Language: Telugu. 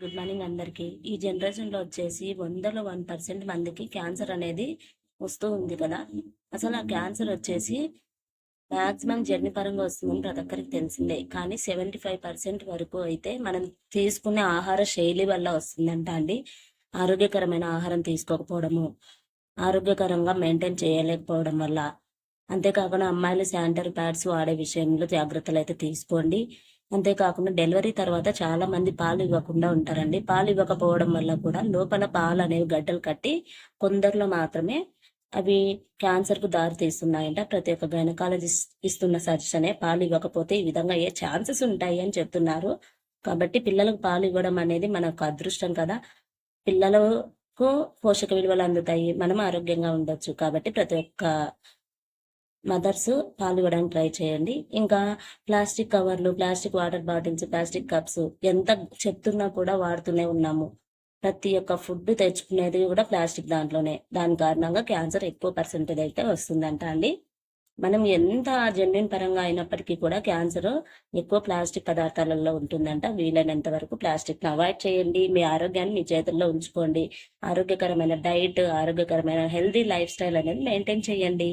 గుడ్ మార్నింగ్ అందరికీ. ఈ జనరేషన్‌లో వచ్చేసి 100లో 1% మందికి క్యాన్సర్ అనేది వస్తూ ఉంది కదా! అసలు ఆ క్యాన్సర్ వచ్చేసి మాక్సిమం జన్యుపరంగా వస్తుందని ప్రతి ఒక్కరికి తెలిసిందే. కానీ 75% వరకు అయితే మనం తీసుకునే ఆహార శైలి వల్ల వస్తుందంట అండి. ఆరోగ్యకరమైన ఆహారం తీసుకోకపోవడము, ఆరోగ్యకరంగా మెయింటైన్ చేయలేకపోవడం వల్ల. అంతేకాకుండా అమ్మాయిలు శానిటరీ ప్యాడ్స్ వాడే విషయంలో జాగ్రత్తలైతే తీసుకోండి. అంతేకాకుండా డెలివరీ తర్వాత చాలా మంది పాలు ఇవ్వకుండా ఉంటారండి. పాలు ఇవ్వకపోవడం వల్ల కూడా లోపల పాలనేవి గడ్డలు కట్టి కొందరిలో మాత్రమే అవి క్యాన్సర్‌కు దారి తీస్తున్నాయంట. ప్రతి ఒక్క గైనకాలజిస్ట్ ఇస్తున్న సజెషనే పాలు ఇవ్వకపోతే ఈ విధంగా అయ్యే ఛాన్సెస్ ఉంటాయి అని చెప్తున్నారు. కాబట్టి పిల్లలకు పాలు ఇవ్వడం అనేది మనకు అదృష్టం కదా! పిల్లలకు పోషక విలువలు అందుతాయి. మనం ఆరోగ్యంగా ఉండొచ్చు. కాబట్టి ప్రతి ఒక్క మదర్స్ పాలు ఇవ్వడానికి ట్రై చేయండి. ఇంకా ప్లాస్టిక్ కవర్లు, plastic water bottles, plastic cups ఎంత చెప్తున్నా కూడా వాడుతూనే ఉన్నాము. ప్రతి ఒక్క ఫుడ్ తెచ్చుకునేది కూడా ప్లాస్టిక్ దాంట్లోనే. దాని కారణంగా క్యాన్సర్ ఎక్కువ పర్సెంటేజ్ అయితే వస్తుందంట అండి. మనం ఎంత జెన్యూన్ పరంగా అయినప్పటికీ కూడా క్యాన్సర్ ఎక్కువ ప్లాస్టిక్ పదార్థాలలో ఉంటుందంట. వీలైనంత వరకు ప్లాస్టిక్‌ని అవాయిడ్ చేయండి. మీ ఆరోగ్యాన్ని మీ చేతుల్లో ఉంచుకోండి. ఆరోగ్యకరమైన డైట్, ఆరోగ్యకరమైన హెల్తీ లైఫ్ స్టైల్ అనేది మెయింటైన్ చేయండి.